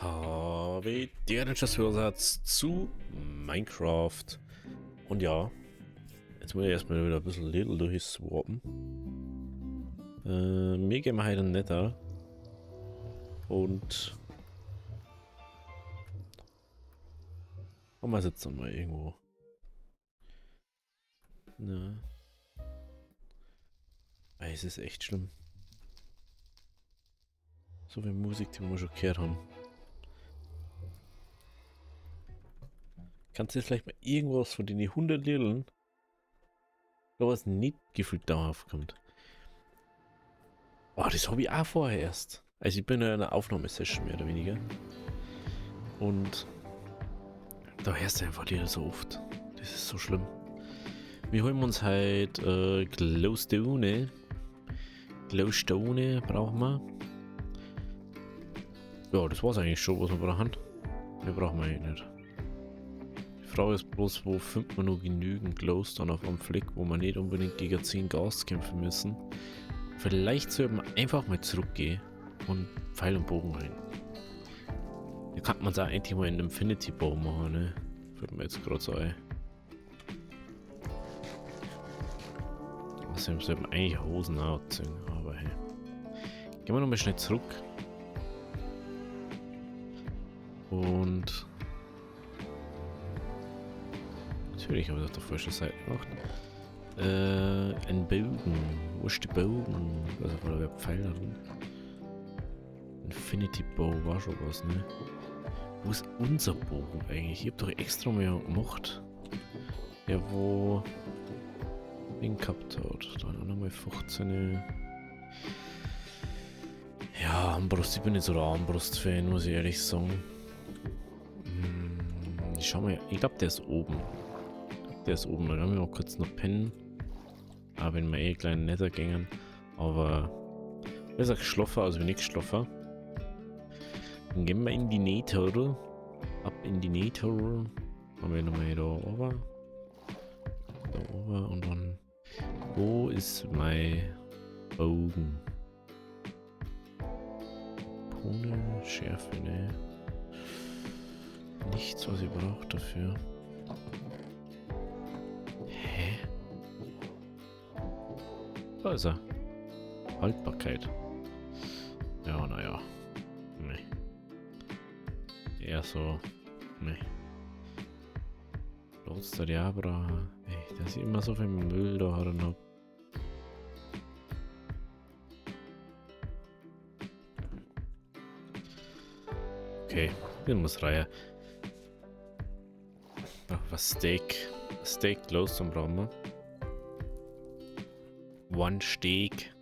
habe den Hörsatz zu Minecraft. Und ja, jetzt muss ich erstmal wieder ein bisschen Lidl durchswappen. Mir gehen wir heute netter. Und wir sitzen mal irgendwo. Na. Es ist echt schlimm. So viel Musik, die wir schon gehört haben. Kannst du jetzt vielleicht mal irgendwas von den 100 Lideln, da was nicht gefühlt dauerhaft kommt? Oh, das habe ich auch vorher erst. Also ich bin in einer Aufnahmesession mehr oder weniger. Und da hörst du einfach die so oft. Das ist so schlimm. Wir holen uns halt Glowstone. Glowstone brauchen wir. Ja, das war's eigentlich schon, was wir brauchen. Mehr brauchen wir eigentlich nicht. Die Frage ist bloß, wo findet man noch genügend Glowstone auf einem Fleck, wo wir nicht unbedingt gegen 10 Gas kämpfen müssen. Vielleicht sollten wir einfach mal zurückgehen und Pfeil und Bogen rein. Da kann man es auch eigentlich mal in Infinity Bow machen, ne? Fällt mir jetzt gerade so ein. Außerdem sollten wir eigentlich Hosen anziehen, aber hey. Gehen wir nochmal schnell zurück. Und natürlich habe ich das auf der falschen Seite gemacht. Ein Bogen. Wo ist der Bogen? Also war da Pfeil drin. Infinity Bow war schon was, ne? Wo ist unser Bogen eigentlich? Ich hab doch extra mal gemacht. Ja, wo den gehabt hat. Dann nochmal 15. Ja, Armbrust. Ich bin nicht so der Armbrust-Fan, muss ich ehrlich sagen. Ich schau mal. Ich glaube, der ist oben. Der ist oben. Dann haben wir mal kurz noch pennen. Aber wenn wir eh kleinen Nether gängen. Aber besser geschlafen als wenn nichts geschlafen. Dann gehen wir in die Nether. Ab in die Nether. Haben wir nochmal da oben. Da oben und dann. Wo ist mein Bogen? Pone, Schärfe, ne? Nichts, was ich brauche dafür. Hä? Da ist er. Haltbarkeit. Ja, naja. Nee. Eher so. Nee. Lotster Diabra. Ey, da ist immer so viel Müll da drin hab. Okay, den muss rein. Ach, was Steak. Steak Glowstone brauchen wir. One Steak.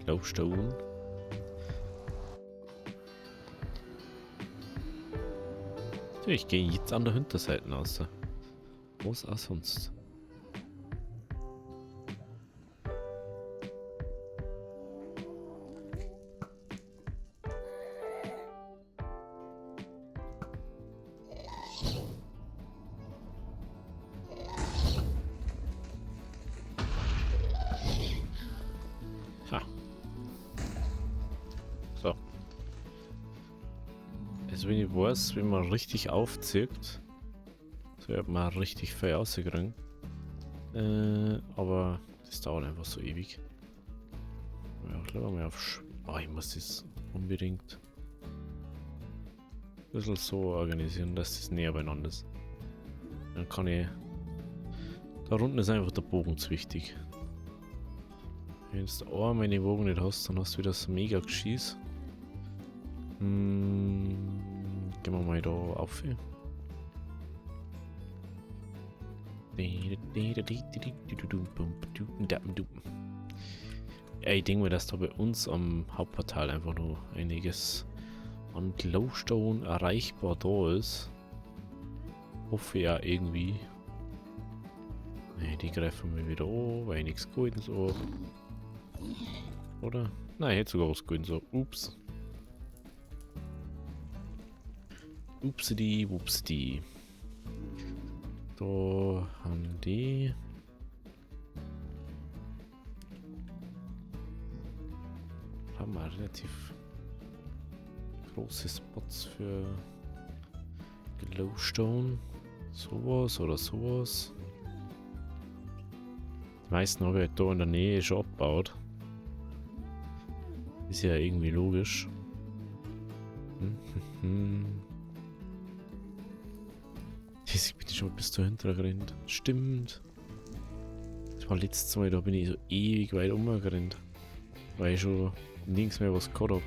Glowstone. Ich gehe jetzt an der Hinterseite raus. Was auch sonst? Ha. So. Also wenn ich weiß, wenn man richtig aufzieht, so hat man richtig viel rausgekriegt. Aber das dauert einfach so ewig. Ja, klar, mal auf. Oh, ich muss das unbedingt ein bisschen so organisieren, dass das näher beieinander ist. Dann kann ich. Da unten ist einfach der Bogen zu wichtig. Wenn du einmal den Bogen nicht hast, dann hast du wieder das mega Geschieß. Gehen wir mal da auf. Ja, ich denke mal, dass da bei uns am Hauptportal einfach nur einiges an Glowstone erreichbar da ist. Hoffe ja irgendwie. Ne, die greifen wir wieder an, weil nichts Goldenes so. Oder? Nein, ich hätte sogar was Goldenes so. Ups. Upsidi, wupsidi. Da haben die. Haben wir relativ große Spots für Glowstone. Sowas oder sowas. Die meisten habe ich halt da in der Nähe schon abgebaut. Ist ja irgendwie logisch. Ich bin schon bis dahinter gerannt. Stimmt. Das war letztes Mal, da bin ich so ewig weit umgerannt. Weil ich schon nirgends mehr was gehabt habe.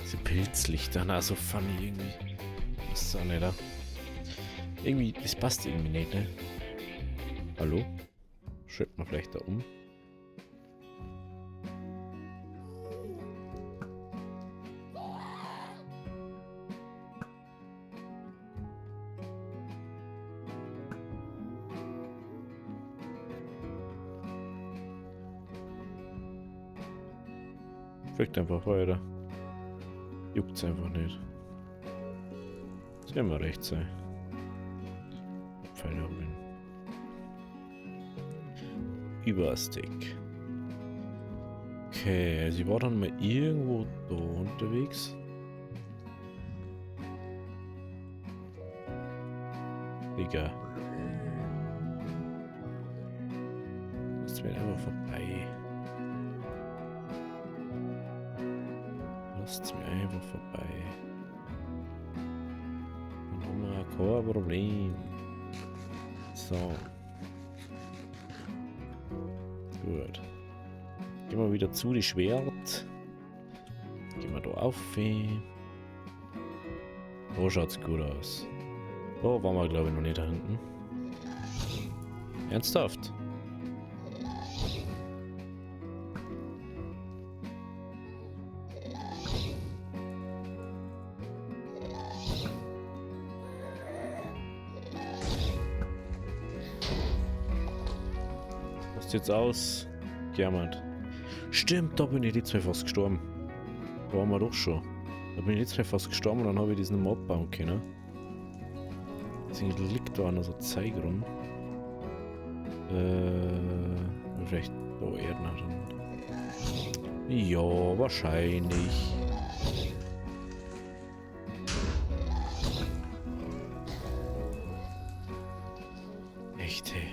Diese Pilzlichter, na so funny irgendwie. Das ist auch nicht da. Irgendwie, das passt irgendwie nicht, ne? Hallo? Schreibt man vielleicht da um? Kriegt einfach weiter. Juckt's einfach nicht. Soll immer recht sein. Pfeile um den Überstick. Okay, sie war dann mal irgendwo da unterwegs. Digga. Das wird einfach vorbei. Lasst mir einfach vorbei. Dann haben wir kein Problem. So. Gut. Gehen wir wieder zu, die Schwert. Gehen wir da auf. Da schaut's gut aus. Da waren wir, glaube ich, noch nicht da hinten. Ernsthaft? Jetzt aus. Gejammert. Stimmt, da bin ich letztes Mal fast gestorben. Da waren wir doch schon. Da bin ich letztes Mal fast gestorben und dann habe ich diesen Mob bauen können. Deswegen liegt da noch so Zeug rum. Vielleicht da Erden dann. Ja, wahrscheinlich. Echt, hey.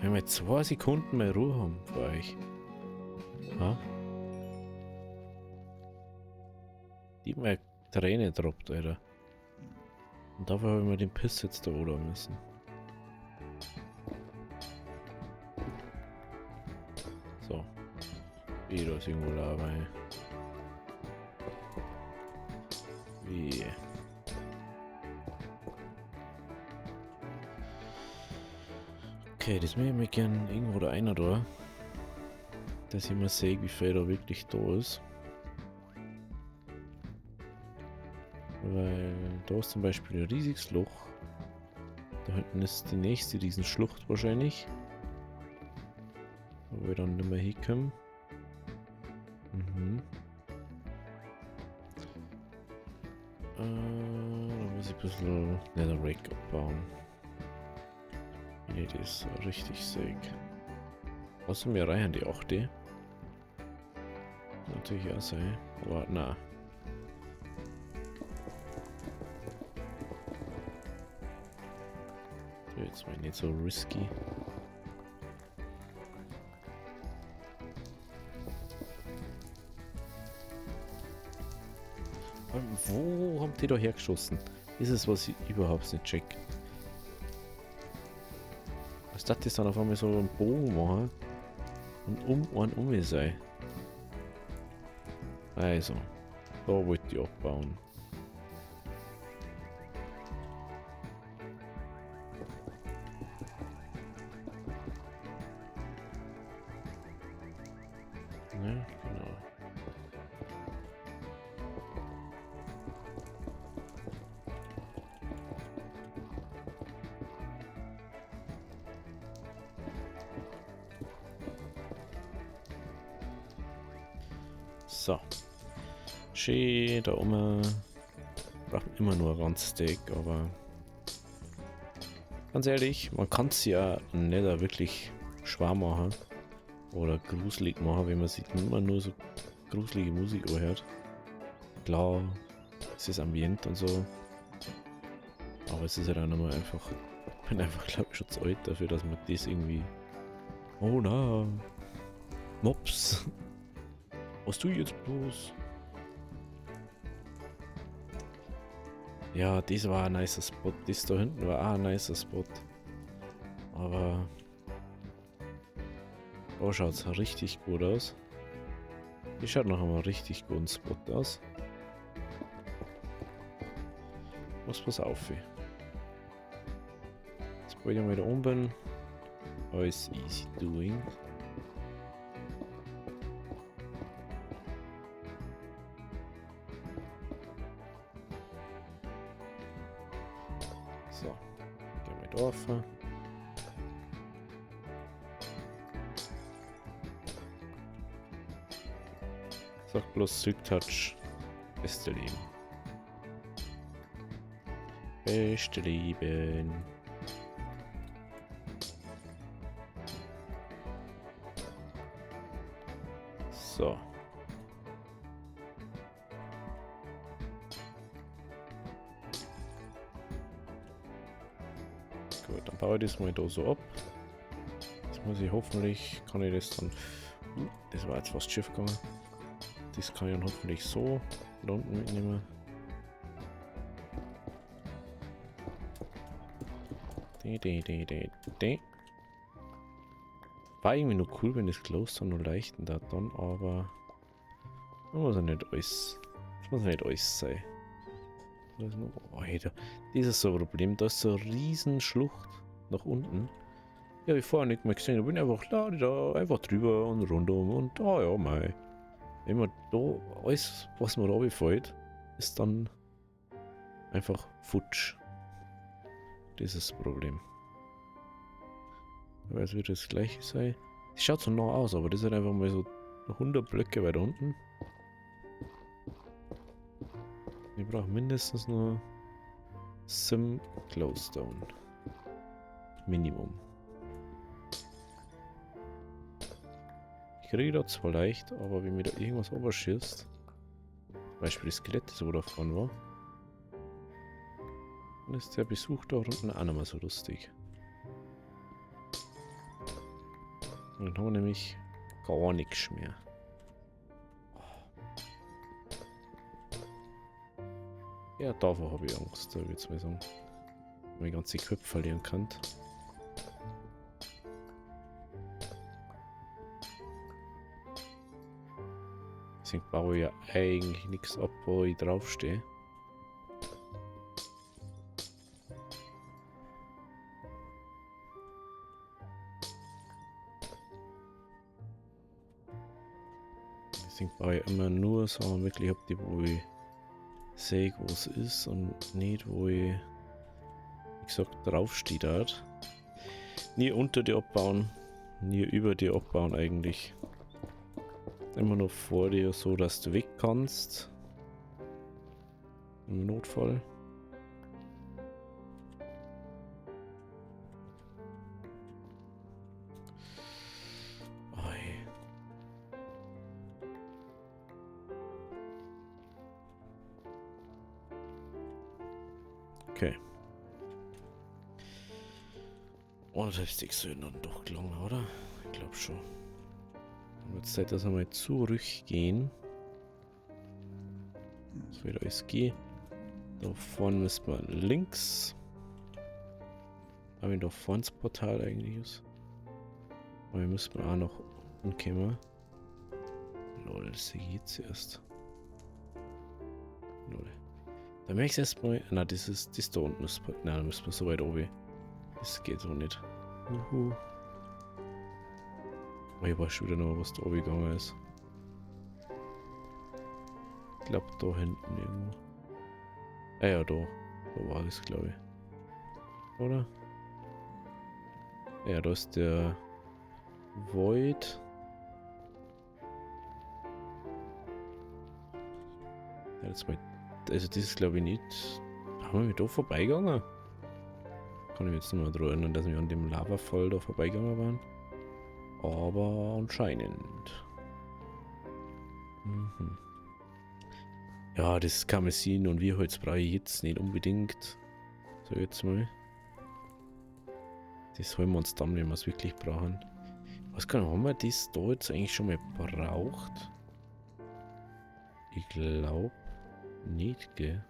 Wenn wir 2 Sekunden mehr Ruhe haben für euch. Ha? Die hat mir Träne droppt, Alter. Und dafür habe ich mir den Piss jetzt da oder müssen. So. Wieder ist irgendwo dabei. Wie? Okay, das möchte ich mir gerne irgendwo da einer da. Dass ich mal sehe, wie viel da wirklich da ist. Weil da ist zum Beispiel ein riesiges Loch. Da hinten ist die nächste Riesenschlucht wahrscheinlich. Wo wir dann nicht mehr hinkommen. Da muss ich ein bisschen Netherrack abbauen. Nee, die ist richtig sick. Außer mir reichen die 8. Natürlich auch sein. Aber na. Jetzt mal nicht so risky. Wo haben die da hergeschossen? Das ist was ich überhaupt nicht check. Was das dann auf einmal so einen Bogen machen und um mich sein. Also, da wollte ich abbauen. Ja, genau. So. Schön, da oben braucht man immer nur ein ganzes Steak, aber ganz ehrlich, man kann es ja nicht wirklich schwer machen Oder gruselig machen, wenn man sich immer nur so gruselige Musik hört. Klar, es ist Ambient und so. Aber es ist ja dann immer einfach. Ich bin einfach, glaube ich, schon zu alt dafür, dass man das irgendwie. Oh na. Mops. Was tu ich jetzt bloß? Ja, das war ein nicer Spot. Das da hinten war auch ein nicer Spot. Aber da schaut es richtig gut aus. Die schaut noch einmal richtig guten Spot aus. Muss pass auf. Sobald ich mal da oben bin, alles easy doing. So, gehen wir da rauf. Sag bloß Silk Touch. Beste Leben. Beste Leben. So. Gut, dann baue ich das mal da so ab. Jetzt muss ich hoffentlich, kann ich das dann... das war jetzt fast schief gegangen. Das kann ich dann hoffentlich so da unten mitnehmen. War irgendwie nur cool, wenn das Close dann noch leichten da dann, aber das muss ja nicht alles. Das muss ja nicht alles sein. Oh, Alter, das ist so ein Problem. Da ist so eine riesen Schlucht nach unten. Ja, ich vorher nicht mehr gesehen. Ich bin einfach da einfach drüber und rundum und ja, mei. Wenn man da alles, was mir da fällt, ist dann einfach futsch. Das ist das Problem. Aber es wird das gleiche sein. Es schaut so nah aus, aber das ist halt einfach mal so 100 Blöcke weiter unten. Ich brauche mindestens nur Sim Glowstone. Minimum. Ich kriege da zwar leicht, aber wenn mir da irgendwas überschießt, zum Beispiel das Skelett, das wo da vorne war, dann ist der Besuch da unten auch nicht mehr so lustig. Und dann haben wir nämlich gar nichts mehr. Ja, davor habe ich Angst, da würde ich mal sagen. Wenn ich ganze Köpfe verlieren kann. Deswegen baue ich ja eigentlich nichts ab, wo ich draufstehe. Deswegen baue ich immer nur so wirklich ab, die wo ich sehe, wo es ist und nicht, wo ich, wie gesagt, draufsteht dort. Nie unter dir abbauen, nie über dir abbauen eigentlich. Immer nur vor dir, so dass du weg kannst. Im Notfall. Okay. Oh, das ist die dann doch gelungen, oder? Ich glaube schon. Dann wird es Zeit, dass wir mal zurückgehen. Das wird alles gehen. Da vorne müssen wir links. Aber wenn da vorne das Portal eigentlich ist. Aber wir müssen auch noch unten kommen. Lol, das geht zuerst. Lol. Da merke ich erstmal. Na, das ist. Das da unten ist. Na, da müssen wir so weit oben. Das geht so nicht. Oh, ich weiß schon wieder noch, was da oben gegangen ist. Ich glaube, da hinten irgendwo. Ah ja, da. Da war das, glaube ich. Oder? Ja, da ist der Void. Ja, jetzt mal. Also, das ist, glaube ich, nicht. Haben wir da vorbeigegangen? Kann ich mich jetzt nicht mehr daran erinnern, dass wir an dem Lavafall da vorbeigegangen waren. Aber anscheinend. Mhm. Ja, das kann man sehen und wir Holz brauche ich jetzt nicht unbedingt. So, jetzt mal. Das holen wir uns dann, wenn wir es wirklich brauchen. Was kann haben wir das da jetzt eigentlich schon mal braucht? Ich glaube nicht, gell?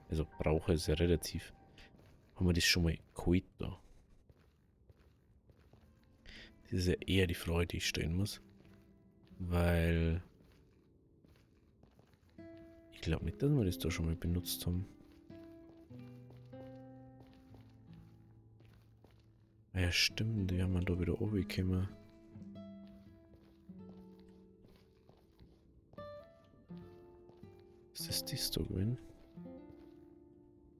Also brauche ist ja relativ. Haben wir das schon mal geholt da? Das ist ja eher die Frage, die ich stellen muss. Weil ich glaube nicht, dass wir das da schon mal benutzt haben. Ah ja, stimmt, die haben wir da wieder runtergekommen. Ist das da gewesen?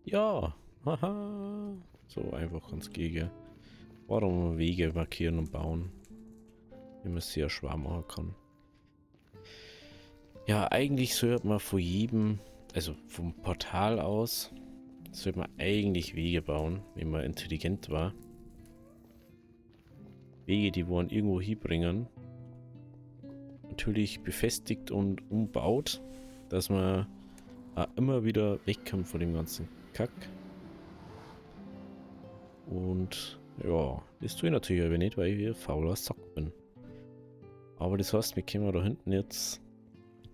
Ja, haha. So einfach ganz gegen. Warum Wege markieren und bauen? Wenn man es sehr schwer machen kann. Ja, eigentlich sollte man von jedem, also vom Portal aus, sollte man eigentlich Wege bauen, wenn man intelligent war. Wege, die wollen irgendwo hinbringen. Natürlich befestigt und umbaut, dass man auch immer wieder wegkommt von dem ganzen Kack. Und ja, das tue ich natürlich aber nicht, weil ich ein fauler Sack bin. Aber das heißt, wir können da hinten jetzt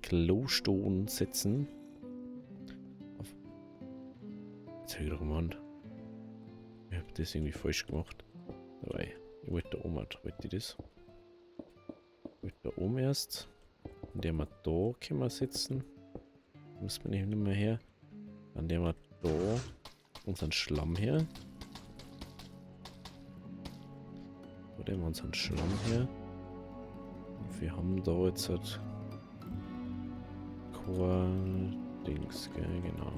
Glowstone setzen. Jetzt habe ich doch gemeint. Ich habe das irgendwie falsch gemacht. Dabei, ich wollte da oben, wollte ich das? Ich wollte da oben erst. An der wir da können wir setzen. Muss man nicht mehr her. An der wir da unseren Schlamm her. Da nehmen wir unseren Schlamm her. Und wir haben da jetzt halt Core-Dings, gell, genau.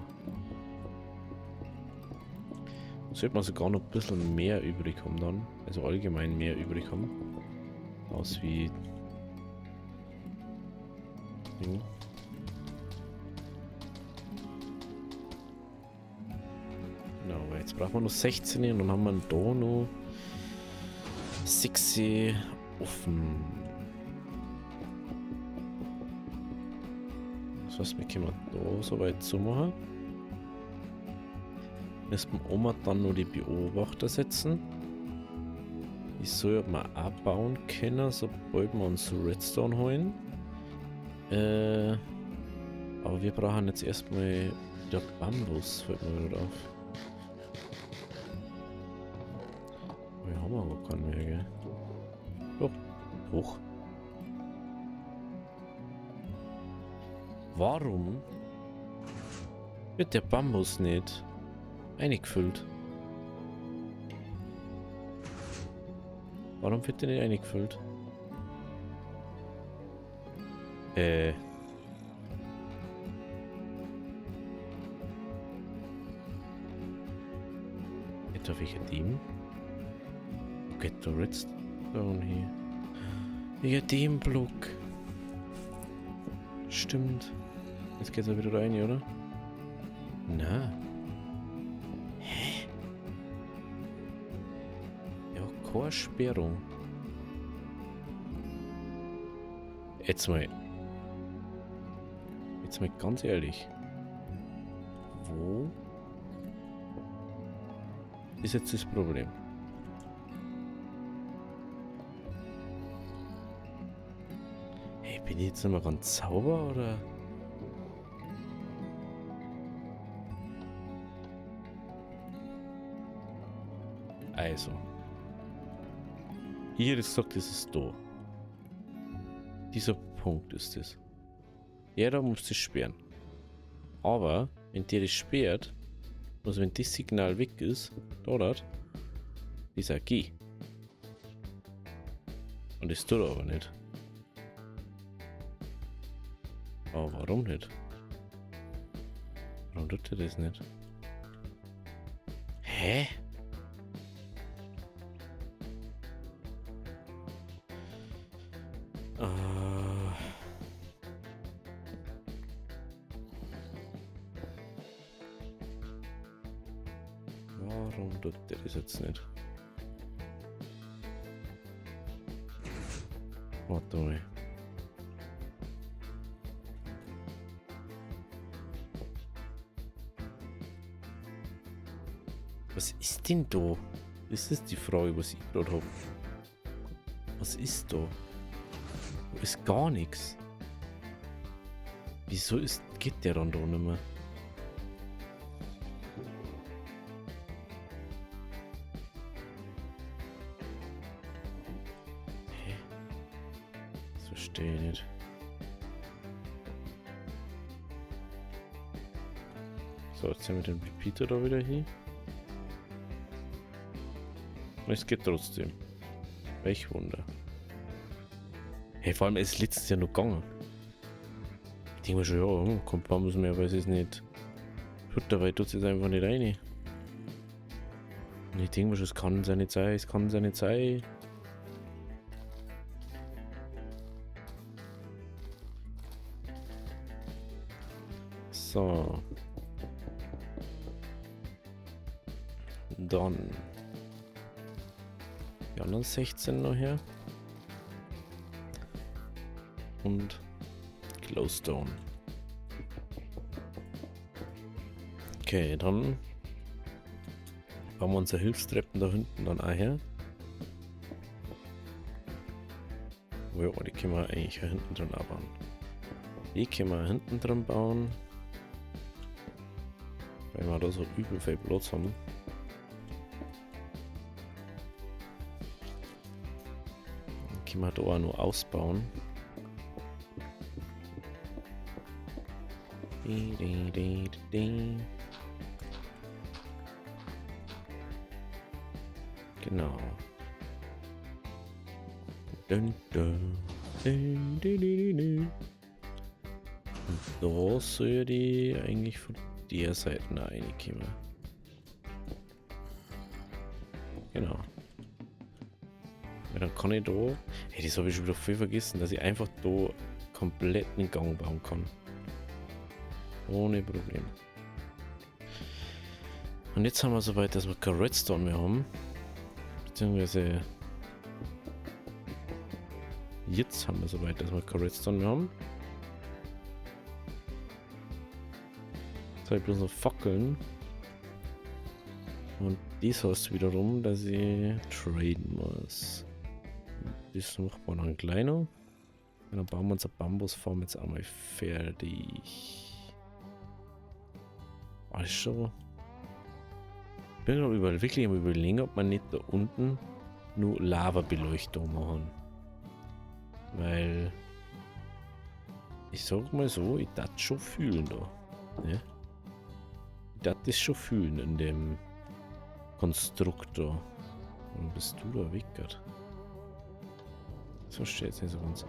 Und sollte man sogar noch ein bisschen mehr übrig haben dann. Also allgemein mehr übrig haben. Aus wie Ding. Genau, weil jetzt brauchen wir noch 16 und dann haben wir da noch 6 offen. Das heißt, wir können da so weit zumachen. Müssen wir Oma dann nur die Beobachter setzen. Die soll man abbauen können, sobald wir uns Redstone holen. Aber wir brauchen jetzt erstmal wieder Bambus, fällt mir wieder auf. Wir haben aber keinen mehr, gell? Doch, hoch. Warum wird der Bambus nicht eingefüllt? Warum wird der nicht eingefüllt? Etwa welcher Team? Get the Redstone hier. Welcher Team-Block? Stimmt. Jetzt geht's ja wieder rein, oder? Na. Hä? Ja, keine Sperrung. Jetzt mal ganz ehrlich. Wo ist jetzt das Problem? Hey, bin ich jetzt nochmal ganz Zauber oder? Also. Hier ist gesagt, das ist da. Dieser Punkt ist es. Der da muss das sperren. Aber, wenn der das sperrt, also wenn das Signal weg ist, dort, dieser G. Und das tut er aber nicht. Aber warum nicht? Warum tut er das nicht? Hä? Warum tut der das jetzt nicht? Warte mal. Was ist denn da? Das ist die Frage, was ich gerade habe. Was ist da? Da ist gar nichts. Wieso geht der dann da nicht mehr? Hä? Das verstehe ich nicht. So, jetzt haben wir den Repeater da wieder hier. Es geht trotzdem. Welch Wunder. Hey, vor allem, es ist letztes Jahr noch gegangen. Ich denke mir schon, ja, kommt Bambus mehr, weil es ist nicht. Dabei tut es jetzt einfach nicht rein. Und ich denke mir schon, es kann es nicht sein, es kann es nicht sein. So. Dann. Die anderen 16 noch her. Und Glowstone. Okay, dann bauen wir unsere Hilfstreppen da hinten dann auch her. Oh ja, die können wir eigentlich hinten dran bauen. Die können wir hinten dran bauen. Weil wir da so übel viel Platz haben. Dann können wir da auch noch ausbauen. Genau. Dun, dun. Dun, dun, dun, dun. Und da soll die eigentlich von der Seite reinkommen. Genau. Ja, dann kann ich da. Hey, das habe ich schon wieder voll vergessen, dass ich einfach da komplett einen Gang bauen kann. Ohne Problem. Und jetzt haben wir soweit, dass wir kein Redstone mehr haben. Beziehungsweise jetzt haben wir soweit, dass wir kein Redstone mehr haben. Jetzt habe ich bloß noch Fackeln. Und das heißt wiederum, dass ich traden muss. Das macht man dann kleiner. Und dann bauen wir unsere Bambusfarm jetzt einmal fertig. Alles schon. Ich bin noch wirklich am Überlegen, ob man nicht da unten nur Lava-Beleuchtung machen. Weil ich sag mal so, ich darf schon fühlen da. Ne? Ich darf das schon fühlen in dem Konstruktor. Warum bist du da weg? Das verstehe ich jetzt nicht so ganz.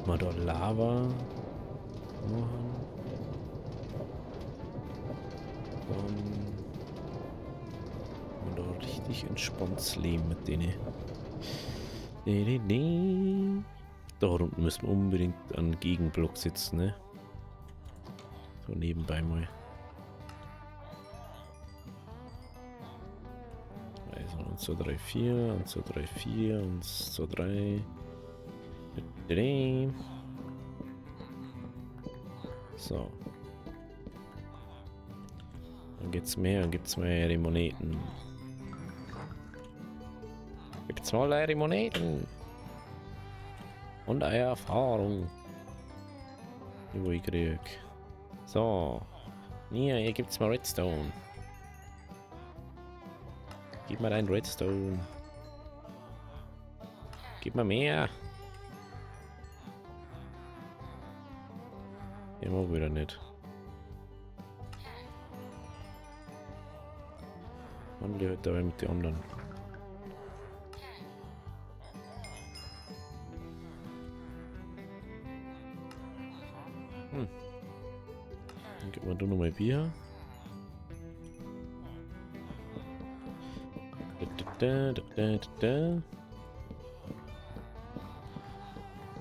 Mal da Lava machen. Und da richtig entspanntes Leben mit denen. Da unten müssen wir unbedingt an Gegenblock sitzen, ne? So nebenbei mal. Also 1, 2, 3, 4, 1, 2, 3, 4, 1, 2, 3. So. Dann gibt's mehr Moneten. Gibt's mal leere Moneten. Und eine Erfahrung. Die wo ich krieg. So. Hier gibt's mal Redstone. Gib mal dein Redstone. Gib mal mehr. Immer wieder nicht. Handle heute dabei mit den anderen. Dann gibt man da nochmal Bier.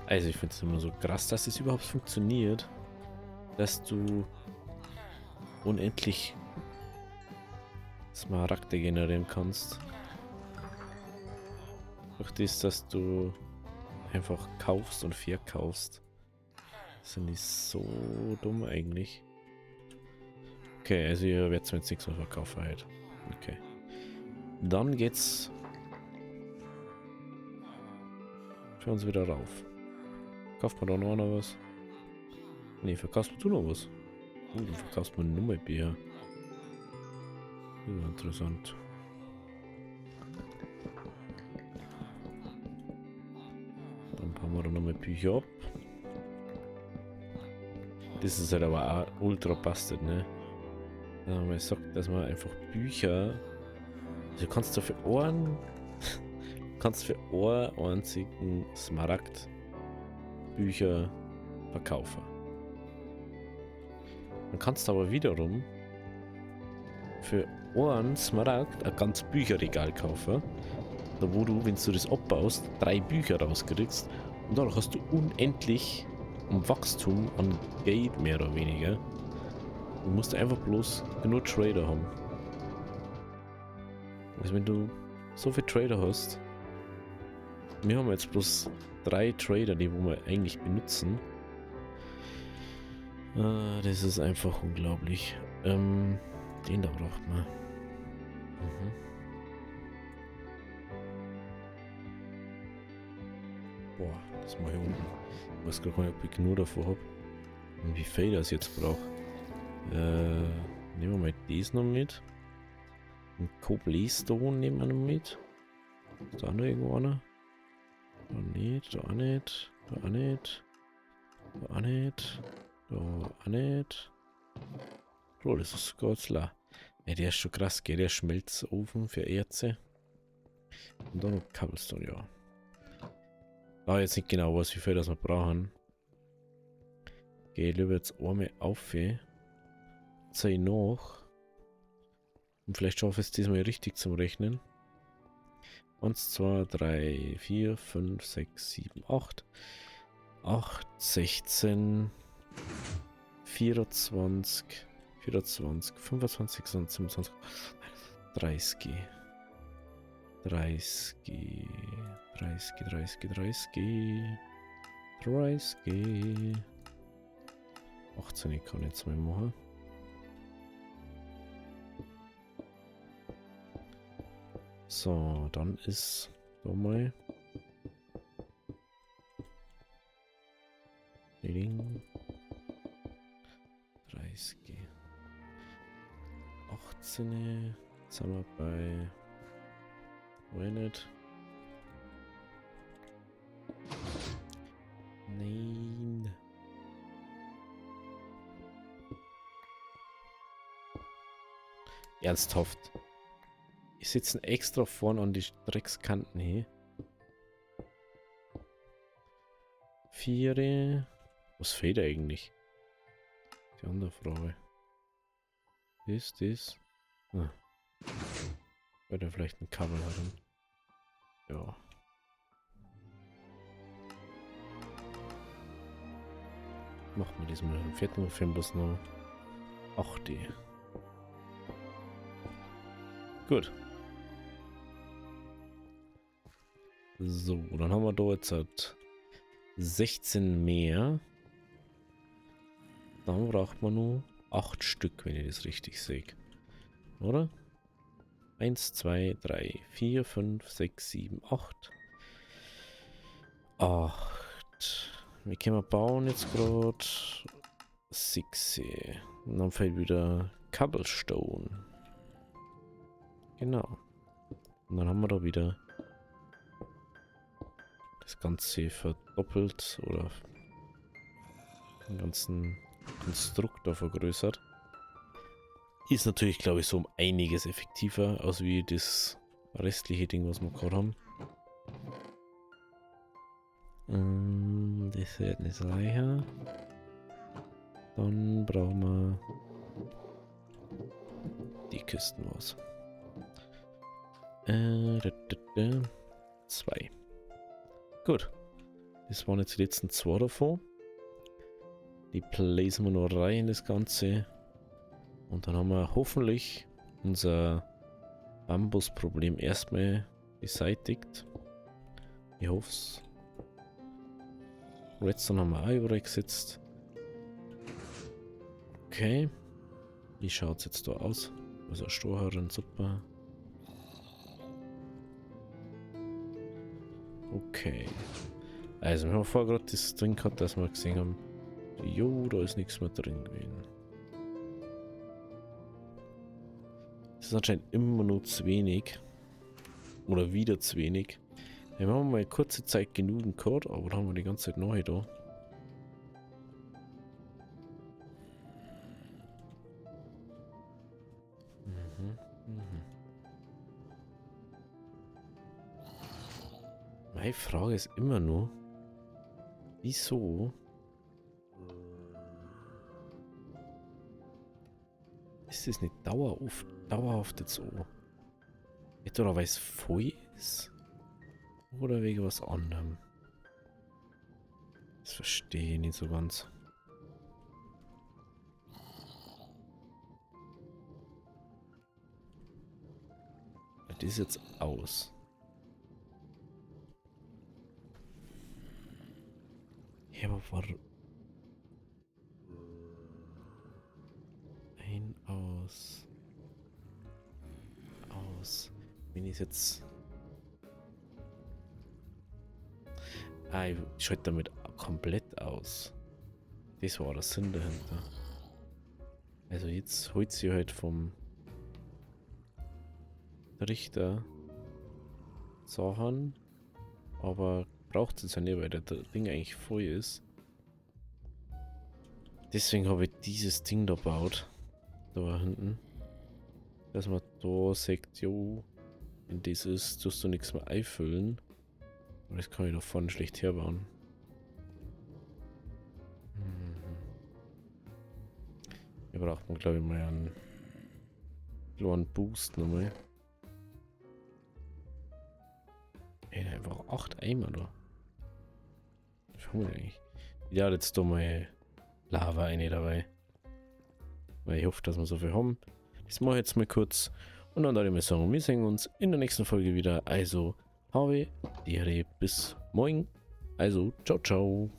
Also ich finde es immer so krass, dass es überhaupt funktioniert, dass du unendlich Smaragde generieren kannst. Durch das, dass du einfach kaufst und verkaufst, sind die so dumm eigentlich. Okay, also ihr werdet mir jetzt nichts mehr verkaufen halt. Okay. Dann geht's für uns wieder rauf. Kauft man da noch was? Ne, verkaufst du noch was? Du verkaufst mir nur mal Bier. Ja, interessant. Dann bauen wir da nochmal Bücher ab. Das ist halt aber auch ultra bastet, ne? Wenn man sagt, dass man einfach Bücher. Also kannst du für einen einzigen Smaragd Bücher verkaufen. Dann kannst du aber wiederum für einen Smaragd ein ganzes Bücherregal kaufen. Da wo du, wenn du das abbaust, 3 Bücher rauskriegst. Und dadurch hast du unendlich Wachstum an Geld, mehr oder weniger. Du musst einfach bloß genug Trader haben. Also wenn du so viele Trader hast, wir haben jetzt bloß 3 Trader, die wo wir eigentlich benutzen. Das ist einfach unglaublich. Den da braucht man. Boah, das mache ich unten. Ich weiß gar nicht, ob ich genug davor habe. Und wie viel das jetzt braucht. Nehmen wir mal das noch mit. Ein Cobblestone nehmen wir noch mit. Ist da noch irgendwo einer? Da nicht, da auch nicht, da auch nicht, da auch nicht, da auch nicht. Oh, das ist ganz klar. Ja, der ist schon krass, gell? Der Schmelzofen für Erze. Und dann noch Cobblestone, ja. War jetzt nicht genau was, wie viel das wir brauchen. Gehe lieber jetzt einmal auf. Zeig noch. Und vielleicht schaffe ich es diesmal richtig zum Rechnen. 1, 2, 3, 4, 5, 6, 7, 8. 8, 16, 24, 24, 25, 26, 30. 30, 30, 30, 30, 30. 18 kann ich jetzt mal machen. So, dann ist da mal 30. 18. Jetzt sind wir bei. Wohl nicht. Nein. Ernsthaft. Ich sitze extra vorne an die Dreckskanten hier. 4. Was fehlt eigentlich? Die andere Frage. Das. Ah. Weil der vielleicht ein Kabel hat. Ja. Machen wir diesmal im 4. Film bloß noch 8. Gut. So, dann haben wir da jetzt halt 16 mehr. Dann braucht man nur 8 Stück, wenn ich das richtig sehe. Oder? 1, 2, 3, 4, 5, 6, 7, 8. 8. Wie können wir bauen jetzt gerade? 6. Und dann fällt wieder Cobblestone. Genau. Und dann haben wir da wieder das Ganze verdoppelt oder den ganzen Konstruktor vergrößert. Ist natürlich, glaube ich, so um einiges effektiver, als wie das restliche Ding, was wir gerade haben. Das wird nicht reicher. Dann brauchen wir die Kisten was. 2. Gut. Das waren jetzt die letzten 2 davon. Die placen wir noch rein in das Ganze. Und dann haben wir hoffentlich unser Bambusproblem erstmal beseitigt. Ich hoffe es. Redstone haben wir auch überall gesetzt. Okay. Wie schaut es jetzt da aus? Also Strohhalm, super. Okay. Also wir haben vorher gerade das drin gehabt, dass wir gesehen haben, jo, da ist nichts mehr drin gewesen. Das ist anscheinend immer nur zu wenig. Oder wieder zu wenig. Wir haben mal kurze Zeit genügend gehabt, aber da haben wir die ganze Zeit neu da. Meine Frage ist immer nur, wieso ist das nicht dauerhaft jetzt so? Etwa weil es voll ist? Oder wegen was anderem? Das verstehe ich nicht so ganz. Das ist jetzt aus. Ja, aber warum? Ein, aus. Aus. Wenn ich jetzt. Ah, ich schalte damit komplett aus. Das war der Sinn dahinter. Also jetzt holt sie halt vom Richter Sachen, aber braucht es ja nicht, weil der Ding eigentlich voll ist. Deswegen habe ich dieses Ding da gebaut. Da hinten. Dass man da sagt, jo, wenn das ist, tust du nichts mehr einfüllen. Aber das kann ich da vorne schlecht herbauen. Hier braucht man, glaube ich, mal einen kleinen Boost nochmal. Ey, einfach 8 Eimer da. Was haben wir eigentlich? Ja, jetzt da mal Lava eine dabei. Weil ich hoffe, dass wir so viel haben. Das mache ich jetzt mal kurz. Und dann würde ich mal sagen, wir sehen uns in der nächsten Folge wieder. Also, habe die bis morgen. Also, ciao, ciao.